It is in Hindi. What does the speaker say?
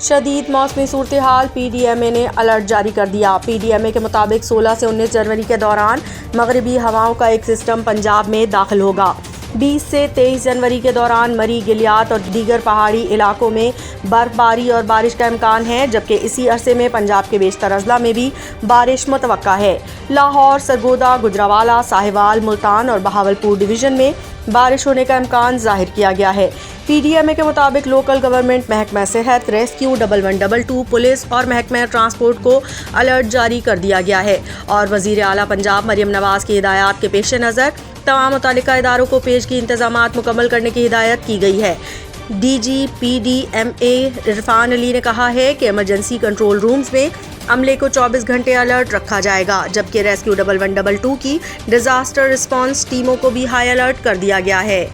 शदीद मौसमी सूरत-ए-हाल, PDMA ने अलर्ट जारी कर दिया। PDMA के मुताबिक 16 से 19 जनवरी के दौरान मगरबी हवाओं का एक सिस्टम पंजाब में दाखिल होगा। 20 से 23 जनवरी के दौरान मरी, गिलियात और दीगर पहाड़ी इलाकों में बर्फबारी और बारिश का इम्कान है, जबकि इसी अरसे में पंजाब के बेशतर अजला में भी बारिश मुतवक्का है। लाहौर, सरगोदा, गुजरावाला, साहिवाल, मुल्तान और बहावलपुर डिवीज़न में बारिश होने का इम्कान जाहिर किया गया है। PDMA के मुताबिक लोकल गवर्नमेंट, महकमा सेहत, रेस्क्यू 1112, पुलिस और महकमा ट्रांसपोर्ट को अलर्ट जारी कर दिया गया है और वज़ीर आला पंजाब मरियम नवाज की हिदायत के पेश-ए-नज़र तमाम मुतालिका इदारों को पेशगी इंतजामात मुकम्मल करने की हिदायत की गई है। DG PDMA इरफान अली ने कहा है कि इमरजेंसी कंट्रोल रूम्स में अमले को 24 घंटे अलर्ट रखा जाएगा, जबकि रेस्क्यू 1112 की डिजास्टर रिस्पांस टीमों को भी हाई अलर्ट कर दिया गया है।